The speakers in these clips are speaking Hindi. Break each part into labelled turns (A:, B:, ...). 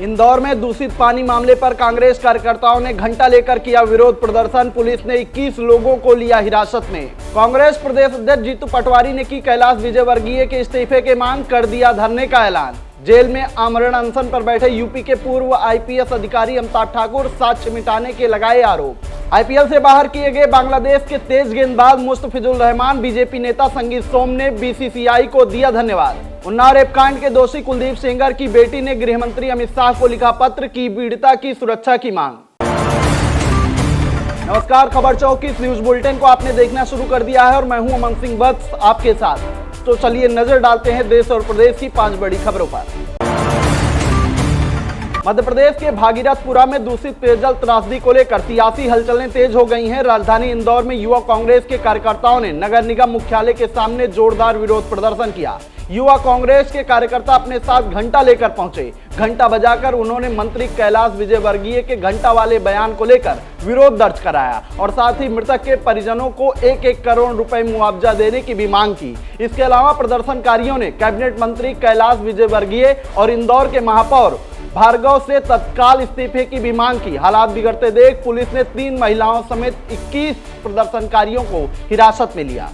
A: इंदौर में दूषित पानी मामले पर कांग्रेस कार्यकर्ताओं ने घंटा लेकर किया विरोध प्रदर्शन। पुलिस ने 21 लोगों को लिया हिरासत में। कांग्रेस प्रदेश अध्यक्ष जीतू पटवारी ने की कैलाश विजयवर्गीय के इस्तीफे की मांग, कर दिया धरने का ऐलान। जेल में आमरण अनशन पर बैठे यूपी के पूर्व आईपीएस अधिकारी अमिताभ ठाकुर साक्ष्य मिटाने के लगाए आरोप। आईपीएल से बाहर किए गए बांग्लादेश के तेज गेंदबाज मुस्तफिजुर रहमान बीजेपी नेता संगीत सोम ने बीसीसीआई को दिया धन्यवाद। उन्नाव रेपकांड के दोषी कुलदीप सेंगर की बेटी ने गृह मंत्री अमित शाह को लिखा पत्र, की पीड़िता की सुरक्षा की मांग। नमस्कार, खबर चौक की इस न्यूज बुलेटिन को आपने देखना शुरू कर दिया है और मैं हूं अमन सिंह वत्स आपके साथ। तो चलिए नजर डालते हैं देश और प्रदेश की 5 बड़ी खबरों पर। मध्य प्रदेश के भागीरथपुरा में दूषित पेयजल त्रासदी को लेकर सियासी हलचलें तेज हो गई हैं। राजधानी इंदौर में युवा कांग्रेस के कार्यकर्ताओं ने नगर निगम मुख्यालय के सामने जोरदार विरोध प्रदर्शन किया। युवा कांग्रेस के कार्यकर्ता अपने साथ घंटा लेकर पहुंचे। घंटा बजाकर उन्होंने मंत्री कैलाश विजयवर्गीय के घंटा वाले बयान को लेकर विरोध दर्ज कराया और साथ ही मृतक के परिजनों को 1-1 करोड़ रुपए मुआवजा देने की भी मांग की। इसके अलावा प्रदर्शनकारियों ने कैबिनेट मंत्री कैलाश विजयवर्गीय और इंदौर के महापौर भार्गव से तत्काल इस्तीफे की भी मांग की। हालात बिगड़ते देख पुलिस ने 3 महिलाओं समेत 21 प्रदर्शनकारियों को हिरासत में लिया।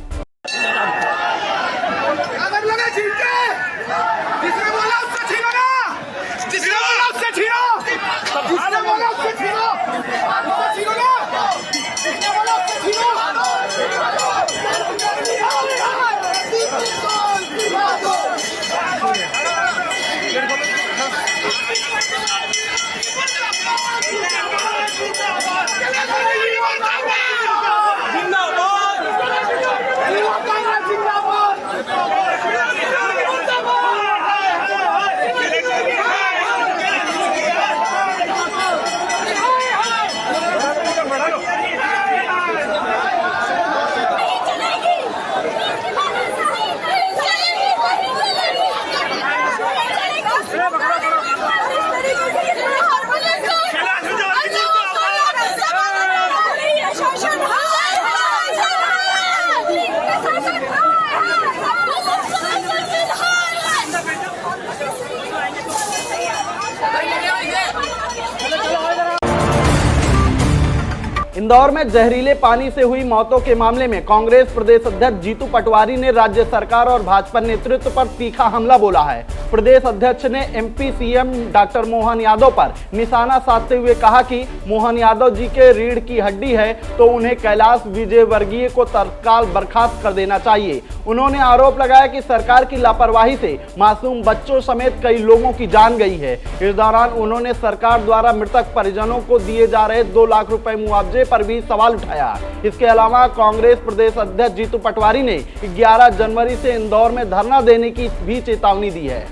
A: इंदौर में जहरीले पानी से हुई मौतों के मामले में कांग्रेस प्रदेश अध्यक्ष जीतू पटवारी ने राज्य सरकार और भाजपा नेतृत्व पर तीखा हमला बोला है। प्रदेश अध्यक्ष ने MP CM doctor Mohan Yadav पर निशाना साधते हुए कहा कि मोहन यादव जी के रीढ़ की हड्डी है तो उन्हें कैलाश विजयवर्गीय को तत्काल बर्खास्त कर देना चाहिए। उन्होंने आरोप लगाया कि सरकार की लापरवाही से मासूम बच्चों समेत कई लोगों की जान गई है। इस दौरान उन्होंने सरकार द्वारा मृतक परिजनों को दिए जा रहे 2 लाख रुपए मुआवजे पर भी सवाल उठाया। इसके अलावा कांग्रेस प्रदेश अध्यक्ष जीतू पटवारी ने 11 जनवरी से इंदौर में धरना देने की भी चेतावनी दी है।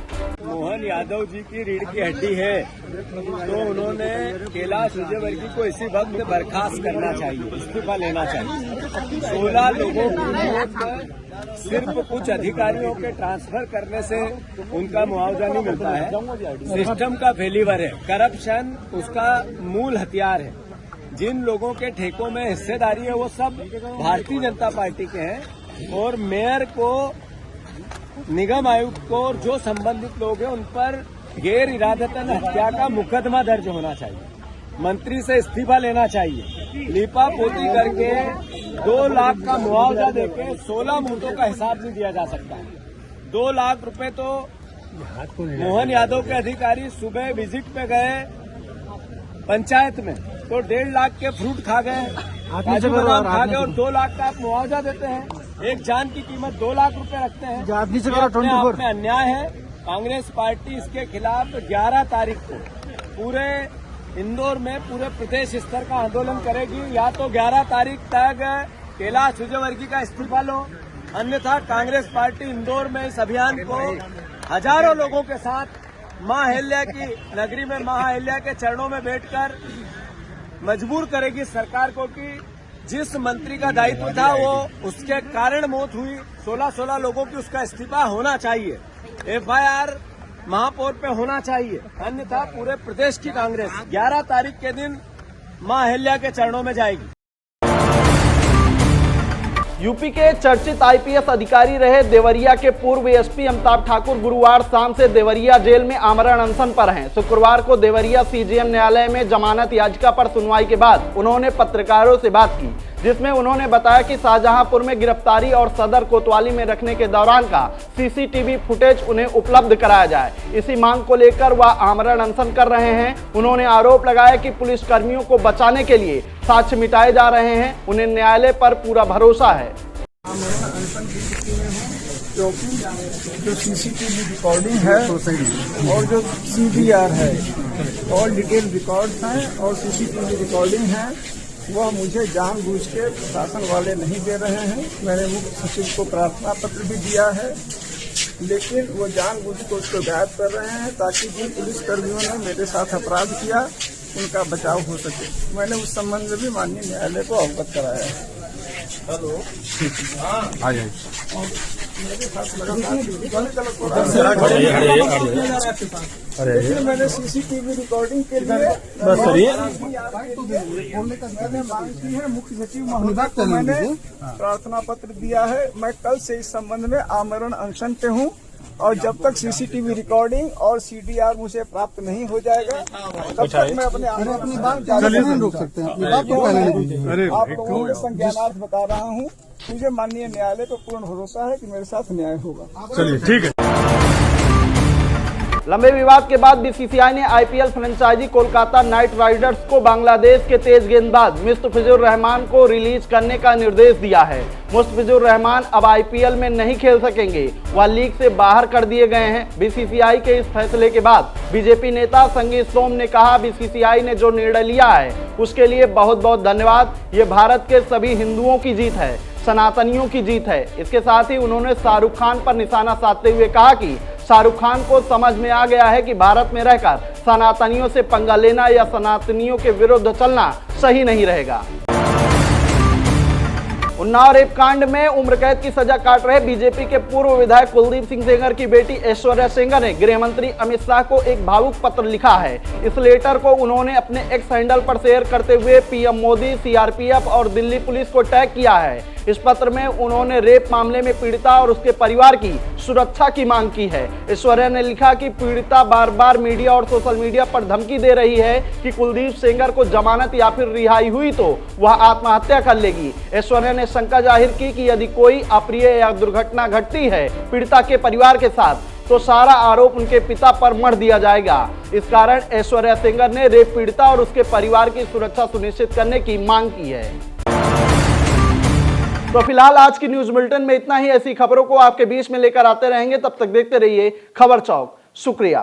B: मोहन यादव जी की रीढ़ की हड्डी है तो उन्होंने कैलाश विजयवर्गीय को इसी वक्त बर्खास्त करना चाहिए, इस्तीफा लेना चाहिए। 16 लोगों को सिर्फ कुछ अधिकारियों के ट्रांसफर करने से उनका मुआवजा नहीं मिलता है। सिस्टम का फेलिवर है, करप्शन उसका मूल हथियार है। जिन लोगों के ठेकों में हिस्सेदारी है वो सब भारतीय जनता पार्टी के हैं और मेयर को, निगम आयुक्त को और जो संबंधित लोग हैं उन पर गैर इरादतन हत्या का मुकदमा दर्ज होना चाहिए। मंत्री से इस्तीफा लेना चाहिए। लीपा पोती करके 2 लाख का मुआवजा देके 16 मूतों का हिसाब नहीं दिया जा सकता। 2 लाख रुपए तो मोहन यादव के अधिकारी सुबह विजिट पे गए पंचायत में तो 1.5 लाख के फ्रूट खा गए, काजू बादाम खा गए और 2 लाख का आप मुआवजा देते हैं। एक जान की कीमत 2 लाख रुपए रखते हैं। अपने आप में अन्याय है। कांग्रेस पार्टी इसके खिलाफ 11 तारीख को पूरे इंदौर में पूरे प्रदेश स्तर का आंदोलन करेगी। या तो 11 तारीख तक कैलाश विजयवर्गीय का इस्तीफा लो, अन्यथा कांग्रेस पार्टी इंदौर में इस अभियान को हजारों लोगों के साथ मां अहिल्या की नगरी में मां अहिल्या के चरणों में बैठकर मजबूर करेगी सरकार को कि जिस मंत्री का दायित्व था वो उसके कारण मौत हुई 16 लोगों की, उसका इस्तीफा होना चाहिए। एफआईआर महापौर पे होना चाहिए, अन्यथा पूरे प्रदेश की कांग्रेस 11 तारीख के दिन मां अहिल्या के चरणों में जाएगी।
A: यूपी के चर्चित आईपीएस अधिकारी रहे देवरिया के पूर्व एसपी अमिताभ ठाकुर गुरुवार शाम से देवरिया जेल में आमरण अनशन पर हैं। शुक्रवार को देवरिया सीजेएम न्यायालय में जमानत याचिका पर सुनवाई के बाद उन्होंने पत्रकारों से बात की, जिसमें उन्होंने बताया कि शाहजहांपुर में गिरफ्तारी और सदर कोतवाली में रखने के दौरान का सीसीटीवी फुटेज उन्हें उपलब्ध कराया जाए। इसी मांग को लेकर वह आमरण अनशन कर रहे हैं। उन्होंने आरोप लगाया कि पुलिस कर्मियों को बचाने के लिए साक्ष्य मिटाए जा रहे हैं। उन्हें न्यायालय पर पूरा भरोसा है।
C: क्योंकि जो सीसीटीवी रिकॉर्डिंग है और जो सीडीआर है और डिटेल रिकॉर्ड्स हैं और सीसीटीवी रिकॉर्डिंग है, वह मुझे जानबूझ के प्रशासन वाले नहीं दे रहे हैं। मैंने मुख्य सचिव को प्रार्थना पत्र भी दिया है, लेकिन वो जानबूझ के उसको गायब कर रहे हैं ताकि जिन पुलिस कर्मियों ने मेरे साथ अपराध किया उनका बचाव हो सके। मैंने उस संबंध में भी माननीय न्यायालय को अवगत कराया है। हेलो, मैंने सीसीटीवी रिकॉर्डिंग के लिए मैंने मांग की है। मुख्य सचिव महोदय को मैंने प्रार्थना पत्र दिया है। मैं कल से इस संबंध में आमरण अनशन पे हूँ और जब तक सीसीटीवी रिकॉर्डिंग और सीडीआर मुझे प्राप्त नहीं हो जाएगा तब तक मैं अपनी बात जारी नहीं रोक सकते हैं। आप लोगों के संज्ञानार्थ बता रहा हूँ, मुझे माननीय न्यायालय पर पूर्ण भरोसा है कि मेरे साथ न्याय होगा।
D: चलिए ठीक है।
A: लंबे विवाद के बाद बीसीसीआई ने IPL franchise Kolkata Knight Riders को बांग्लादेश के तेज गेंदबाज मुस्तफिजुर रहमान को रिलीज करने का निर्देश दिया है। मुस्तफिजुर रहमान अब आईपीएल में नहीं खेल सकेंगे, वह लीग से बाहर कर दिए गए हैं। बीसीसीआई के इस फैसले के बाद बीजेपी नेता संगीत सोम ने कहा, बीसीसीआई ने जो निर्णय लिया है उसके लिए बहुत बहुत धन्यवाद। ये भारत के सभी हिंदुओं की जीत है, सनातनियों की जीत है। इसके साथ ही उन्होंने शाहरुख खान पर निशाना साधते हुए कहा कि शाहरुख खान को समझ में आ गया है कि भारत में रहकर सनातनियों से पंगा लेना या सनातनियों के विरुद्ध चलना सही नहीं रहेगा। उन्नाव रेप कांड में उम्र कैद की सजा काट रहे बीजेपी के पूर्व विधायक कुलदीप सिंह सेंगर की बेटी ऐश्वर्या सेंगर ने गृह मंत्री अमित शाह को एक भावुक पत्र लिखा है। इस लेटर को उन्होंने अपने एक्स हैंडल पर शेयर करते हुए पीएम मोदी, सीआरपीएफ और दिल्ली पुलिस को टैग किया है। इस पत्र में उन्होंने रेप मामले में पीड़िता और उसके परिवार की सुरक्षा की मांग की है। ऐश्वर्या ने लिखा कि पीड़िता बार बार मीडिया और सोशल मीडिया पर धमकी दे रही है कि कुलदीप सेंगर को जमानत या फिर रिहाई हुई तो वह आत्महत्या कर लेगी। ऐश्वर्या ने शंका जाहिर की कि यदि कोई अप्रिय या दुर्घटना घटती है पीड़िता के परिवार के साथ तो सारा आरोप उनके पिता पर मढ़ दिया जाएगा। इस कारण ऐश्वर्या सेंगर ने रेप पीड़िता और उसके परिवार की सुरक्षा सुनिश्चित करने की मांग की है। तो फिलहाल आज की न्यूज बुलेटिन में इतना ही। ऐसी खबरों को आपके बीच में लेकर आते रहेंगे, तब तक देखते रहिए खबर चौक। शुक्रिया।